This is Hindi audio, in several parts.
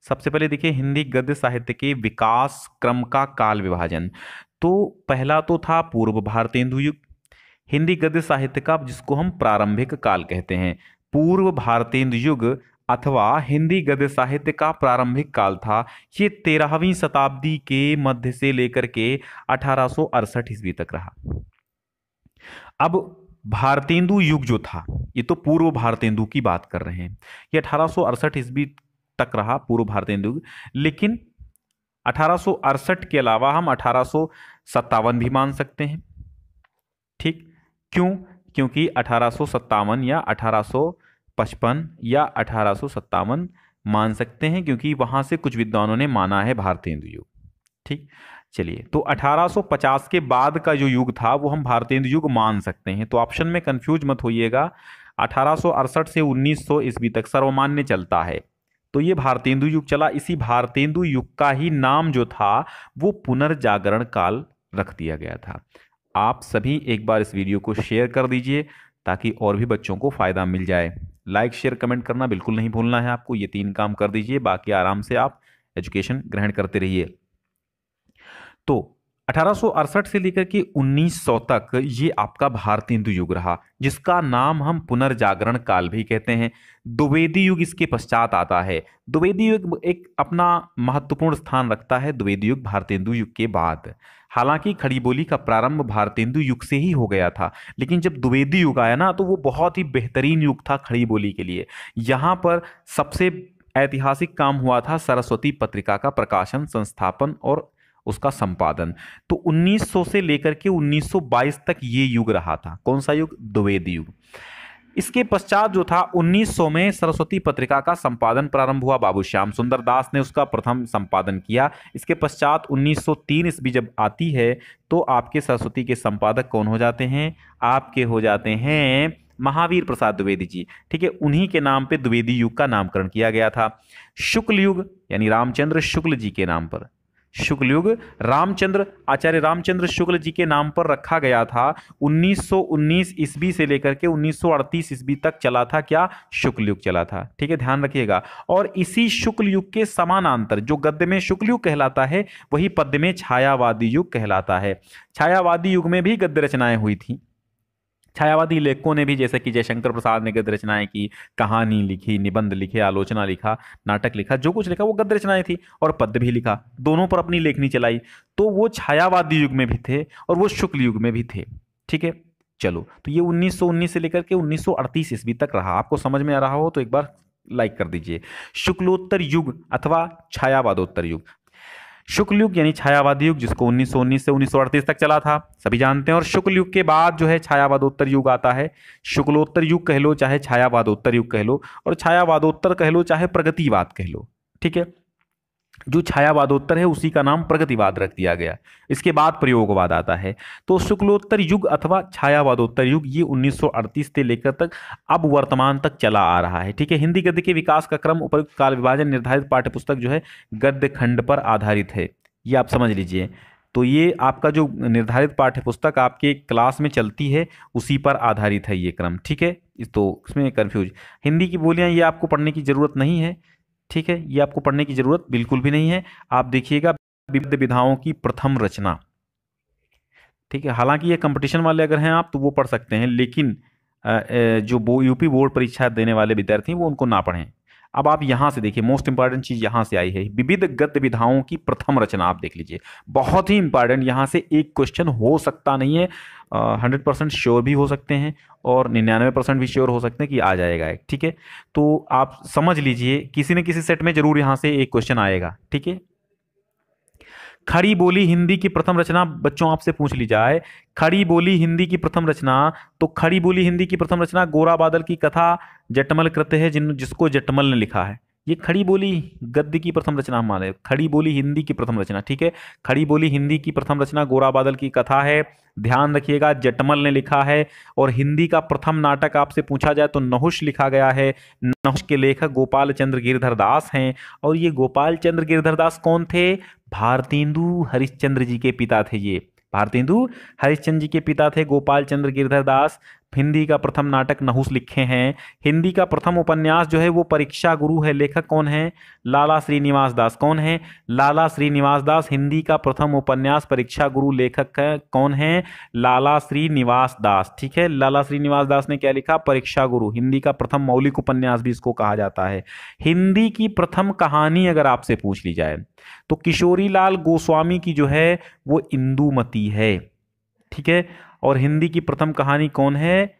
सबसे पहले देखिए हिंदी गद्य साहित्य के विकास क्रम का काल विभाजन। तो पहला तो था पूर्व भारतेंदु युग, हिंदी गद्य साहित्य का जिसको हम प्रारंभिक काल कहते हैं। पूर्व भारतेंदु युग अथवा हिंदी गद्य साहित्य का प्रारंभिक काल था, ये 13वीं शताब्दी के मध्य से लेकर के 1868 ईस्वी तक रहा। अब भारतेंदु युग जो था, ये तो पूर्व भारतेंदु की बात कर रहे हैं, ये 1868 ईस्वी तक रहा पूर्व भारतेंदु युग। लेकिन 1868 के अलावा हम 1857 भी मान सकते हैं। ठीक, क्यों? क्योंकि 1857 या 1855 या 1857 मान सकते हैं, क्योंकि वहां से कुछ विद्वानों ने माना है भारतेंदु युग। ठीक, चलिए, तो 1850 के बाद का जो युग था वो हम भारतेंदु युग मान सकते हैं। तो ऑप्शन में कंफ्यूज मत होइएगा, 1868 से 1900 ईस्वी तक सर्वमान्य चलता है, तो ये भारतेंदु युग चला। इसी भारतेंदु युग का ही नाम जो था वो पुनर्जागरण काल रख दिया गया था। आप सभी एक बार इस वीडियो को शेयर कर दीजिए ताकि और भी बच्चों को फायदा मिल जाए। लाइक शेयर कमेंट करना बिल्कुल नहीं भूलना है आपको, ये 3 काम कर दीजिए, बाकी आराम से आप एजुकेशन ग्रहण करते रहिए। तो 1868 से लेकर के 1900 तक ये आपका भारतेंदु युग रहा, जिसका नाम हम पुनर्जागरण काल भी कहते हैं। द्विवेदी युग इसके पश्चात आता है। द्विवेदी युग एक अपना महत्वपूर्ण स्थान रखता है द्विवेदी युग भारतेंदु युग के बाद। हालांकि खड़ी बोली का प्रारंभ भारतेंदु युग से ही हो गया था, लेकिन जब द्विवेदी युग आया ना, तो वो बहुत ही बेहतरीन युग था खड़ी बोली के लिए। यहाँ पर सबसे ऐतिहासिक काम हुआ था सरस्वती पत्रिका का प्रकाशन, संस्थापन और उसका संपादन। तो 1900 से लेकर के 1922 तक ये युग रहा था। कौन सा युग? द्विवेदी युग। इसके पश्चात जो था 1900 में सरस्वती पत्रिका का संपादन प्रारंभ हुआ। बाबू श्याम सुंदर दास ने उसका प्रथम संपादन किया। इसके पश्चात 1903 ईस्वी जब आती है तो आपके सरस्वती के संपादक कौन हो जाते हैं? आपके हो जाते हैं महावीर प्रसाद द्विवेदी जी। ठीक है, उन्हीं के नाम पे द्विवेदी युग का नामकरण किया गया था। शुक्ल युग यानी रामचंद्र शुक्ल जी के नाम पर, शुक्ल युग रामचंद्र आचार्य रामचंद्र शुक्ल जी के नाम पर रखा गया था। 1919 ईस्वी से लेकर के 1938 ईस्वी तक चला था। क्या? शुक्ल युग चला था। ठीक है, ध्यान रखिएगा। और इसी शुक्ल युग के समानांतर जो गद्य में शुक्ल युग कहलाता है, वही पद्य में छायावादी युग कहलाता है। छायावादी युग में भी गद्य रचनाएं हुई थी। छायावादी लेखकों ने भी, जैसे कि जयशंकर प्रसाद ने गद्य रचनाएं की, कहानी लिखी, निबंध लिखे, आलोचना लिखा, नाटक लिखा, जो कुछ लिखा वो गद्य रचनाएं थी, और पद्य भी लिखा, दोनों पर अपनी लेखनी चलाई। तो वो छायावादी युग में भी थे और वो शुक्ल युग में भी थे। ठीक है, चलो, तो ये 1919 से लेकर के 1938 ईस्वी तक रहा। आपको समझ में आ रहा हो तो एक बार लाइक कर दीजिए। शुक्लोत्तर युग अथवा छायावादोत्तर युग। शुक्ल युग यानी छायावादी युग, जिसको 1919 से 1938 तक चला था, सभी जानते हैं। और शुक्ल युग के बाद जो है छायावादोत्तर युग आता है। शुक्लोत्तर युग कह लो चाहे छायावादोत्तर युग कह लो, और छायावादोत्तर कह लो चाहे प्रगतिवाद कह लो। ठीक है, जो छायावादोत्तर है उसी का नाम प्रगतिवाद रख दिया गया। इसके बाद प्रयोगवाद आता है। तो शुक्लोत्तर युग अथवा छायावादोत्तर युग ये 1938 से लेकर तक अब वर्तमान तक चला आ रहा है। ठीक है, हिंदी गद्य के विकास का क्रम उपयुक्त काल विभाजन निर्धारित पाठ्यपुस्तक जो है गद्य खंड पर आधारित है, ये आप समझ लीजिए। तो ये आपका जो निर्धारित पाठ्यपुस्तक आपके क्लास में चलती है उसी पर आधारित है ये क्रम। ठीक है, तो इसमें कन्फ्यूज, हिंदी की बोलियां ये आपको पढ़ने की जरूरत नहीं है। ठीक है, ये आपको पढ़ने की जरूरत बिल्कुल भी नहीं है। आप देखिएगा विविध विधाओं की प्रथम रचना। ठीक है, हालांकि ये कंपटीशन वाले अगर हैं आप तो वो पढ़ सकते हैं, लेकिन जो यूपी बोर्ड परीक्षा देने वाले विद्यार्थी हैं वो उनको ना पढ़ें। अब आप यहाँ से देखिए, मोस्ट इंपॉर्टेंट चीज यहाँ से आई है, विविध गद्य विधाओं की प्रथम रचना। आप देख लीजिए, बहुत ही इंपॉर्टेंट, यहाँ से एक क्वेश्चन हो सकता नहीं है, 100% श्योर भी हो सकते हैं और 99% भी श्योर हो सकते हैं कि आ जाएगा एक। ठीक है, तो आप समझ लीजिए किसी न किसी सेट में जरूर यहाँ से एक क्वेश्चन आएगा। ठीक है, खड़ी बोली हिंदी की प्रथम रचना बच्चों आपसे पूछ ली जाए, खड़ी बोली हिंदी की प्रथम रचना, तो खड़ी बोली हिंदी की प्रथम रचना गोरा बादल की कथा जटमल कृत्य है, जिसको जटमल ने लिखा है। ये खड़ी बोली गद्य की प्रथम रचना हम माने, खड़ी बोली हिंदी की प्रथम रचना। ठीक है, खड़ी बोली हिंदी की प्रथम रचना गोरा बादल की कथा है। ध्यान रखिएगा, जटमल ने लिखा है। और हिंदी का प्रथम नाटक आपसे पूछा जाए तो नहुष लिखा गया है। नहुष के लेखक गोपाल चंद्र गिरधर दास हैं। और ये गोपाल चंद्र गिरधर दास कौन थे? भारतेंदु हरिश्चंद्र जी के पिता थे। ये भारतेंदु हरिश्चंद्र जी के पिता थे गोपाल चंद्र गिरधर दास। हिंदी का प्रथम नाटक नहुस लिखे हैं। हिंदी का प्रथम उपन्यास जो है वो परीक्षा गुरु है। लेखक कौन है? लाला श्रीनिवास दास। कौन है? लाला श्रीनिवास दास। हिंदी का प्रथम उपन्यास परीक्षा गुरु, लेखक कौन है? लाला श्रीनिवास दास। ठीक है, लाला श्रीनिवास दास ने क्या लिखा? परीक्षा गुरु। हिंदी का प्रथम मौलिक उपन्यास भी इसको कहा जाता है। हिंदी की प्रथम कहानी अगर आपसे पूछ ली जाए तो किशोरीलाल गोस्वामी की जो है वो इंदुमती है। ठीक है, और हिंदी की प्रथम कहानी कौन है?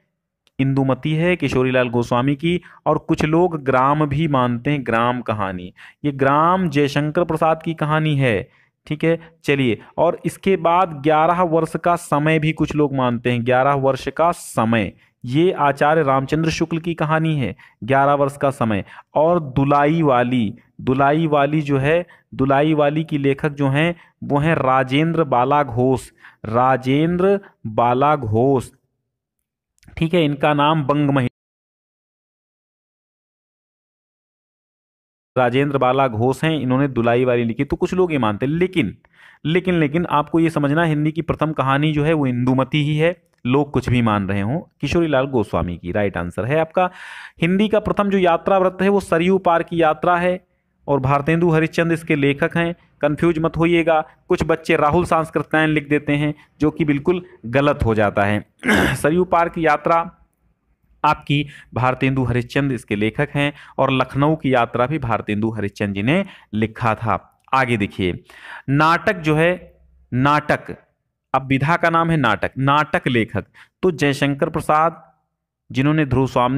इंदुमती है, किशोरीलाल गोस्वामी की। और कुछ लोग ग्राम भी मानते हैं, ग्राम कहानी, ये ग्राम जयशंकर प्रसाद की कहानी है। ठीक है, चलिए, और इसके बाद 11 वर्ष का समय भी कुछ लोग मानते हैं, 11 वर्ष का समय, ये आचार्य रामचंद्र शुक्ल की कहानी है, 11 वर्ष का समय। और दुलाई वाली, दुलाई वाली जो है, दुलाई वाली की लेखक जो हैं वो हैं राजेंद्र बाला घोष, राजेंद्र बाला घोष। ठीक है, इनका नाम बंग महिला, राजेंद्र बाला घोष हैं, इन्होंने दुलाई वाली लिखी। तो कुछ लोग ये मानते हैं, लेकिन आपको ये समझना, हिंदी की प्रथम कहानी जो है वो इंदुमती ही है, लोग कुछ भी मान रहे हों, किशोरीलाल गोस्वामी की राइट आंसर है आपका। हिंदी का प्रथम जो यात्रा व्रत है वो सरयू पार की यात्रा है, और भारतेंदु हरिश्चंद्र इसके लेखक हैं। कंफ्यूज मत होइएगा, कुछ बच्चे राहुल सांस्कृत्यायन लिख देते हैं जो कि बिल्कुल गलत हो जाता है। सरयू पार की यात्रा आपकी भारतेंदु हरिश्चंद्र इसके लेखक हैं, और लखनऊ की यात्रा भी भारतेंदु हरिश्चंद्र जी ने लिखा था। आगे देखिए, नाटक जो है, नाटक, अब विधा का नाम है नाटक, नाटक लेखक तो जयशंकर प्रसाद, जिन्होंने ध्रुव स्वामी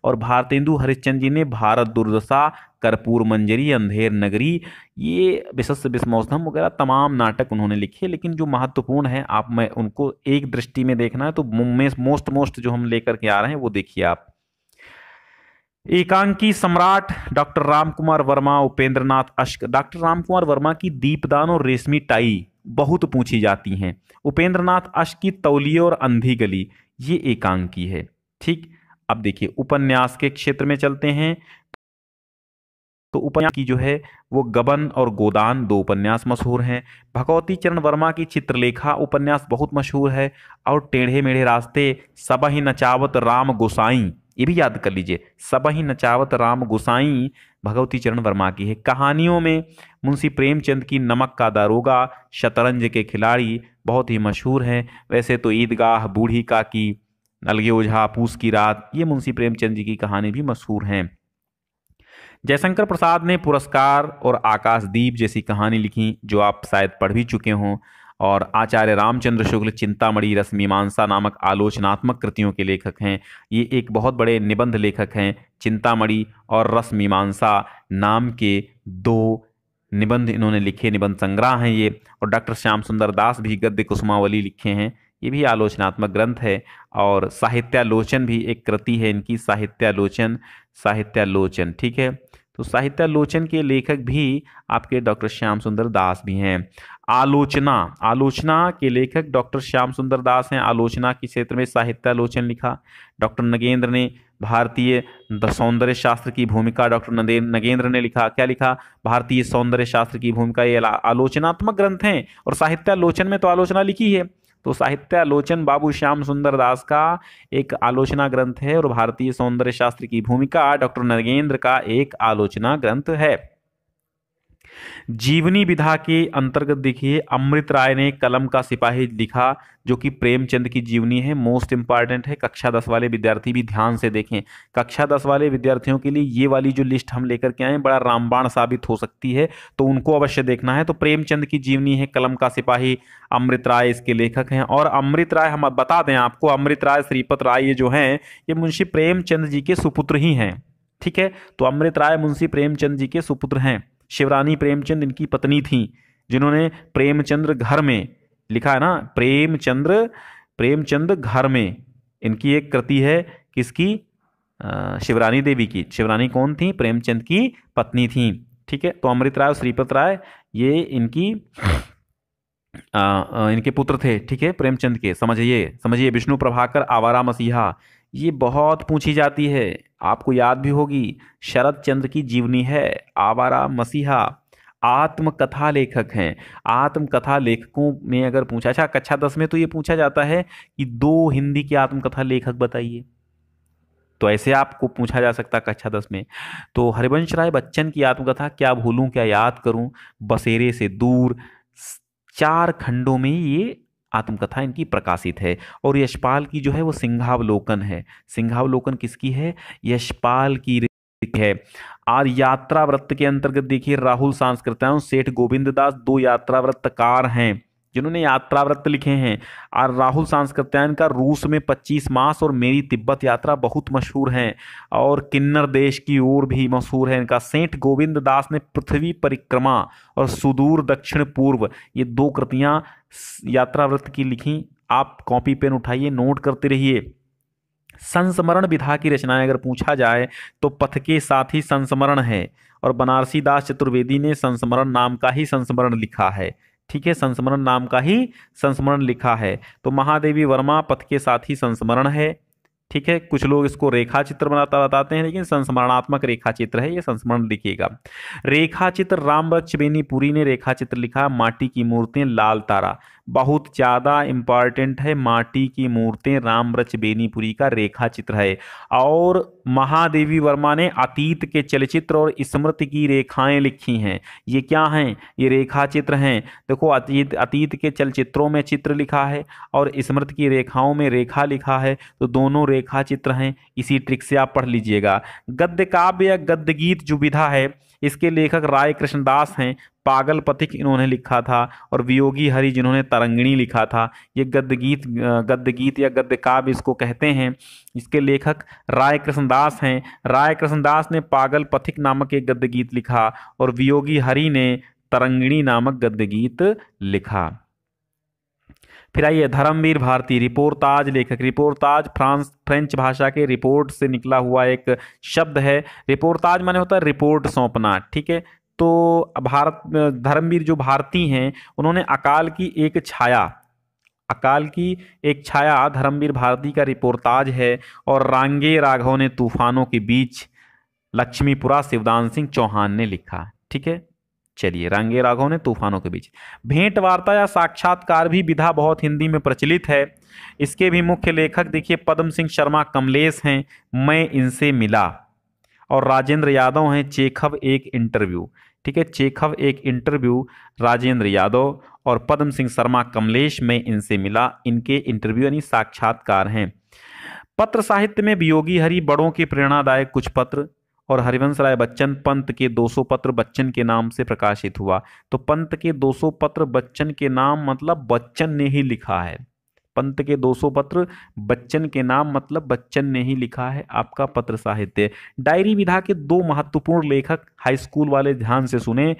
और भारतेंदु हरिश्चंद्र जी ने भारत दुर्दशा, कर्पूर मंजरी, अंधेर नगरी, ये विशस्व विस्मौसम वगैरह तमाम नाटक उन्होंने लिखे। लेकिन जो महत्वपूर्ण है, आप मैं उनको एक दृष्टि में देखना है तो मोस्ट जो हम लेकर के आ रहे हैं वो देखिए आप। एकांकी सम्राट डॉक्टर रामकुमार वर्मा, उपेंद्रनाथ अश्क। डॉक्टर रामकुमार वर्मा की दीपदान और रेशमी टाई बहुत पूछी जाती हैं। उपेंद्रनाथ अश्क की तौलिए और अंधी गली, ये एकांकी है। ठीक, अब देखिए उपन्यास के क्षेत्र में चलते हैं, तो उपन्यास की जो है वो गबन और गोदान, दो उपन्यास मशहूर हैं। भगवती चरण वर्मा की चित्रलेखा उपन्यास बहुत मशहूर है। और टेढ़े मेढ़े रास्ते, सबहि नचावत राम गोसाई, ये भी याद कर लीजिए, सबहि नचावत राम गोसाई भगवती चरण वर्मा की है। कहानियों में मुंशी प्रेमचंद की नमक का दारोगा, शतरंज के खिलाड़ी बहुत ही मशहूर हैं। वैसे तो ईदगाह, बूढ़ी काकी, अलगे ओझा, पूस की रात, ये मुंशी प्रेमचंद जी की कहानी भी मशहूर हैं। जयशंकर प्रसाद ने पुरस्कार और आकाशदीप जैसी कहानी लिखी जो आप शायद पढ़ भी चुके हों। और आचार्य रामचंद्र शुक्ल चिंतामणि रसमीमांसा नामक आलोचनात्मक कृतियों के लेखक हैं। ये एक बहुत बड़े निबंध लेखक हैं। चिंतामणि और रसमीमांसा नाम के दो निबंध इन्होंने लिखे, निबंध संग्रह हैं ये। और डॉक्टर श्याम सुंदर दास भी गद्य कुसुमावली लिखे हैं, ये भी आलोचनात्मक ग्रंथ है। और साहित्यालोचन भी एक कृति है इनकी, साहित्यालोचन, साहित्यालोचन। ठीक है, तो साहित्यालोचन के लेखक भी आपके डॉक्टर श्याम सुंदर दास भी हैं। आलोचना, आलोचना के लेखक डॉक्टर श्याम सुंदर दास हैं। आलोचना के क्षेत्र में साहित्यालोचन लिखा। डॉक्टर नगेंद्र ने भारतीय सौंदर्य शास्त्र की भूमिका, डॉक्टर नगेंद्र ने लिखा, क्या लिखा? भारतीय सौंदर्य शास्त्र की भूमिका। ये आलोचनात्मक ग्रंथ हैं, और साहित्यालोचन में तो आलोचना लिखी है। तो साहित्यालोचन बाबू श्याम सुंदर दास का एक आलोचना ग्रंथ है, और भारतीय सौंदर्य शास्त्र की भूमिका डॉक्टर नगेंद्र का एक आलोचना ग्रंथ है। जीवनी विधा के अंतर्गत देखिए, अमृत राय ने कलम का सिपाही लिखा, जो कि प्रेमचंद की जीवनी है, मोस्ट इंपॉर्टेंट है। कक्षा 10 वाले विद्यार्थी भी ध्यान से देखें। कक्षा 10 वाले विद्यार्थियों के लिए ये वाली जो लिस्ट हम लेकर के आए बड़ा रामबाण साबित हो सकती है, तो उनको अवश्य देखना है। तो प्रेमचंद की जीवनी है, कलम का सिपाही, अमृत राय इसके लेखक हैं। और अमृत राय, हम बता दें आपको, अमृत राय, श्रीपत राय, ये जो हैं ये मुंशी प्रेमचंद जी के सुपुत्र ही हैं। ठीक है, तो अमृत राय मुंशी प्रेमचंद जी के सुपुत्र हैं। शिवरानी प्रेमचंद इनकी पत्नी थी, जिन्होंने प्रेमचंद्र घर में लिखा है ना, प्रेमचंद घर में, इनकी एक कृति है, किसकी? शिवरानी देवी की। शिवरानी कौन थी? प्रेमचंद की पत्नी थी। ठीक है, तो अमृत राय और श्रीपत राय ये इनकी इनके पुत्र थे। ठीक है, प्रेमचंद के। समझिए विष्णु प्रभाकर, आवारा मसीहा, ये बहुत पूछी जाती है, आपको याद भी होगी। शरद चंद्र की जीवनी है, आवारा मसीहा। आत्मकथा लेखक हैं। आत्मकथा लेखकों में अगर पूछा, अच्छा कक्षा 10 में तो ये पूछा जाता है कि 2 हिंदी के आत्मकथा लेखक बताइए, तो ऐसे आपको पूछा जा सकता है कक्षा 10 में। तो हरिवंश राय बच्चन की आत्मकथा क्या भूलूं क्या याद करूं, बसेरे से दूर, 4 खंडों में ये आत्मकथा इनकी प्रकाशित है। और यशपाल की जो है वो सिंहावलोकन है। सिंहावलोकन किसकी है? यशपाल की है। और यात्रा वृत्त के अंतर्गत देखिए राहुल सांस्कृत्यायन, सेठ गोविंद दास 2 यात्रा वृत्तकार हैं जिन्होंने यात्रा वृत्त लिखे हैं। और राहुल सांस्कृत्यायन का रूस में 25 मास और मेरी तिब्बत यात्रा बहुत मशहूर हैं, और किन्नर देश की ओर भी मशहूर है इनका। सेठ गोविंद दास ने पृथ्वी परिक्रमा और सुदूर दक्षिण पूर्व, ये 2 कृतियां यात्रा वृत्त की लिखी। आप कॉपी पेन उठाइए, नोट करते रहिए। संस्मरण विधा की रचनाएं अगर पूछा जाए तो पथ के साथ ही संस्मरण है, और बनारसी दास चतुर्वेदी ने संस्मरण नाम का ही संस्मरण लिखा है। ठीक है, संस्मरण नाम का ही संस्मरण लिखा है। तो महादेवी वर्मा पथ के साथ ही संस्मरण है। ठीक है, कुछ लोग इसको रेखा चित्र बनाता बताते हैं, लेकिन संस्मरणात्मक रेखा चित्र है, ये संस्मरण लिखिएगा। रेखा चित्र रामवृक्ष बेनीपुरी ने रेखा चित्र लिखा। माटी की मूर्तें, लाल तारा, बहुत ज्यादा इंपॉर्टेंट है। माटी की मूर्तें रामवृक्ष बेनीपुरी का रेखा चित्र है। और महादेवी वर्मा ने अतीत के चलचित्र और स्मृति की रेखाएं लिखी हैं। ये क्या हैं? ये रेखा चित्र हैं। देखो, अतीत के चलचित्रों में चित्र लिखा है और स्मृति की रेखाओं में रेखा लिखा है, तो दोनों रेखा चित्र हैं। इसी ट्रिक से आप पढ़ लीजिएगा। गद्य काव्य या गद्य गीत जो विधा है, इसके लेखक राय कृष्णदास हैं। पागल पथिक इन्होंने लिखा था, और वियोगी हरि जिन्होंने तरंगिणी लिखा था। ये गद्य गीत या गद्य काव्य इसको कहते हैं। इसके लेखक राय कृष्णदास हैं। राय कृष्णदास ने पागल पथिक नामक एक गद्य गीत लिखा, और वियोगी हरि ने तरंगिणी नामक गद्य गीत लिखा। फिर आइए, धर्मवीर भारती रिपोर्टाज लेखक। रिपोर्टाज फ्रेंच भाषा के रिपोर्ट से निकला हुआ एक शब्द है। रिपोर्टाज माने होता है रिपोर्ट सौंपना। ठीक है, तो धर्मवीर जो भारती हैं, उन्होंने अकाल की एक छाया धर्मवीर भारती का रिपोर्टाज है। और रांगे राघव ने तूफानों के बीच, लक्ष्मीपुरा शिवदान सिंह चौहान ने लिखा। ठीक है, चलिए, रांगे राघव ने तूफानों के बीच। भेंट वार्ता या साक्षात्कार भी विधा बहुत हिंदी में प्रचलित है। इसके भी मुख्य लेखक देखिए पद्म सिंह शर्मा कमलेश हैं, मैं इनसे मिला। और राजेंद्र यादव हैं, चेखव एक इंटरव्यू। ठीक है, चेखव एक इंटरव्यू, राजेंद्र यादव और पद्म सिंह शर्मा कमलेश, मैं इनसे मिला। इनके इंटरव्यू यानी साक्षात्कार हैं। पत्र साहित्य में वियोगी हरि बड़ों के प्रेरणादायक कुछ पत्र, और हरिवंश राय बच्चन पंत के 200 पत्र बच्चन के नाम से प्रकाशित हुआ। तो पंत के 200 पत्र बच्चन के नाम मतलब बच्चन ने ही लिखा है। पंत के 200 पत्र बच्चन के नाम मतलब बच्चन ने ही लिखा है। आपका पत्र साहित्य। डायरी विधा के 2 महत्वपूर्ण लेखक, हाई स्कूल वाले ध्यान से सुने।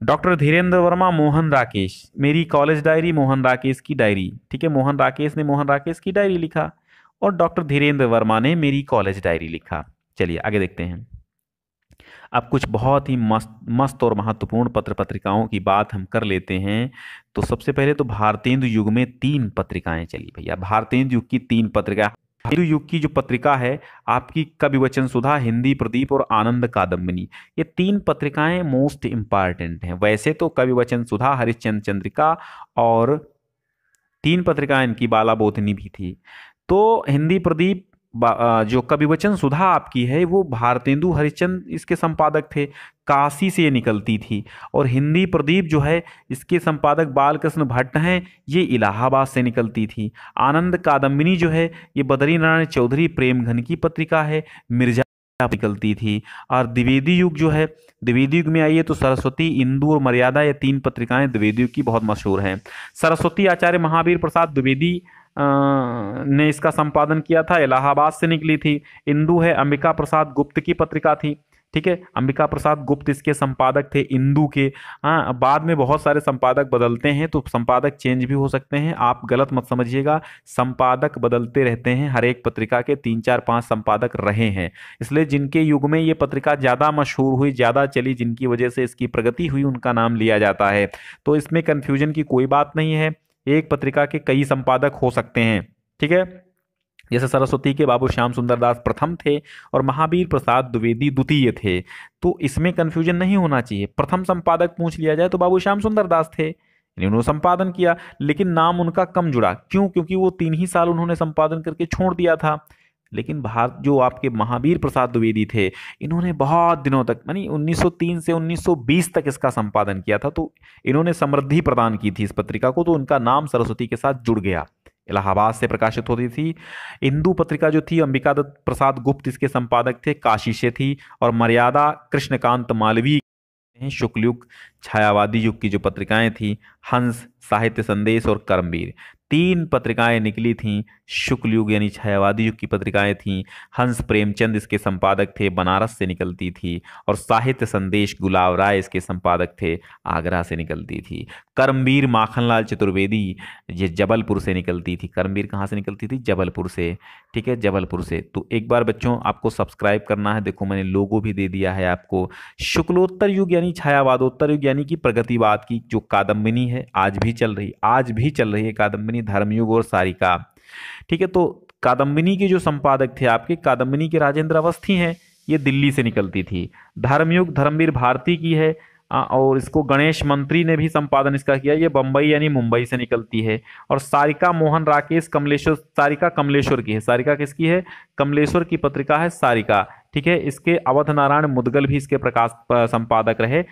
डॉक्टर धीरेन्द्र वर्मा, मोहन राकेश, मेरी कॉलेज डायरी, मोहन राकेश की डायरी। ठीक है, मोहन राकेश ने मोहन राकेश की डायरी लिखा, और डॉक्टर धीरेन्द्र वर्मा ने मेरी कॉलेज डायरी लिखा। चलिए आगे देखते हैं। अब कुछ बहुत ही मस्त और महत्वपूर्ण पत्र पत्रिकाओं की बात हम कर लेते हैं। तो सबसे पहले तो भारतेंदु युग में 3 पत्रिकाएं चली भैया। भारतेंदु युग की 3 पत्रिका। हिंदू युग की जो पत्रिका है आपकी कवि वचन सुधा, हिंदी प्रदीप और आनंद कादम्बिनी, ये 3 पत्रिकाएं मोस्ट इंपॉर्टेंट हैं। वैसे तो कवि वचन सुधा, हरिश्चंद्र चंद्रिका और 3 पत्रिकाएं इनकी बाला बोधनी भी थी। तो हिंदी प्रदीप जो कवि वचन सुधा आपकी है वो भारतेंदु हरिश्चंद्र इसके संपादक थे, काशी से ये निकलती थी। और हिंदी प्रदीप जो है इसके संपादक बालकृष्ण भट्ट हैं, ये इलाहाबाद से निकलती थी। आनंद कादम्बिनी जो है ये बद्री नारायण चौधरी प्रेमघन की पत्रिका है, मिर्जा निकलती थी। और द्विवेदी युग जो है, द्विवेदी युग में आइए तो सरस्वती, इंदु और मर्यादा, ये 3 पत्रिकाएं द्विवेदी युग की बहुत मशहूर हैं। सरस्वती आचार्य महावीर प्रसाद द्विवेदी ने इसका संपादन किया था, इलाहाबाद से निकली थी। इंदु है अंबिका प्रसाद गुप्त की पत्रिका थी। ठीक है, अंबिका प्रसाद गुप्त इसके संपादक थे इंदु के। हाँ, बाद में बहुत सारे संपादक बदलते हैं तो संपादक चेंज भी हो सकते हैं, आप गलत मत समझिएगा। संपादक बदलते रहते हैं, हर एक पत्रिका के 3 4 5 संपादक रहे हैं। इसलिए जिनके युग में ये पत्रिका ज़्यादा मशहूर हुई, ज़्यादा चली, जिनकी वजह से इसकी प्रगति हुई, उनका नाम लिया जाता है। तो इसमें कन्फ्यूजन की कोई बात नहीं है, एक पत्रिका के कई संपादक हो सकते हैं। ठीक है, जैसे सरस्वती के बाबू श्याम सुंदर दास प्रथम थे और महावीर प्रसाद द्विवेदी द्वितीय थे, तो इसमें कंफ्यूजन नहीं होना चाहिए। प्रथम संपादक पूछ लिया जाए तो बाबू श्याम सुंदर दास थे, उन्होंने संपादन किया, लेकिन नाम उनका कम जुड़ा। क्यों? क्योंकि वो 3 ही साल उन्होंने संपादन करके छोड़ दिया था। लेकिन भारत जो आपके महावीर प्रसाद द्विवेदी थे, इन्होंने बहुत दिनों तक, यानी 1903 से 1920 तक इसका संपादन किया था, तो इन्होंने समृद्धि प्रदान की थी इस पत्रिका को, तो उनका नाम सरस्वती के साथ जुड़ गया। इलाहाबाद से प्रकाशित होती थी। हिंदू पत्रिका जो थी, अंबिका दत्त प्रसाद गुप्त इसके संपादक थे, काशी से थी। और मर्यादा कृष्णकांत मालवीय हैं, शुक्ल युग छायावादी युग की जो पत्रिकाएं थी, हंस, साहित्य संदेश और कर्मवीर, 3 पत्रिकाएं निकली थीं। शुक्ल युग यानी छायावादी युग की पत्रिकाएं थीं। हंस प्रेमचंद इसके संपादक थे, बनारस से निकलती थी। और साहित्य संदेश गुलाब राय इसके संपादक थे, आगरा से निकलती थी। कर्मवीर माखनलाल चतुर्वेदी, ये जबलपुर से निकलती थी। कर्मवीर कहाँ से निकलती थी? जबलपुर से। ठीक है, जबलपुर से। तो एक बार बच्चों आपको सब्सक्राइब करना है, देखो मैंने लोगो भी दे दिया है आपको। शुक्लोत्तर युग यानी छायावादोत्तर युग यानी कि प्रगतिवाद की जो कादम्बिनी है, आज भी चल रही, आज भी चल रही है कादम्बिनी, धर्मयुग और सारिका। ठीक है, तो कादम्बिनी के जो संपादक थे आपके, कादम्बिनी के राजेंद्र अवस्थी हैं, ये दिल्ली से निकलती थी। धर्मयुग धर्मवीर भारती की है, और इसको गणेश मंत्री ने भी संपादन इसका किया, ये बम्बई यानी मुंबई से निकलती है। और सारिका मोहन राकेश कमलेश्वर, सारिका कमलेश्वर की है। सारिका किसकी है? कमलेश्वर की पत्रिका है सारिका। ठीक है, इसके अवध नारायण मुदगल भी इसके प्रकाश संपादक रहे।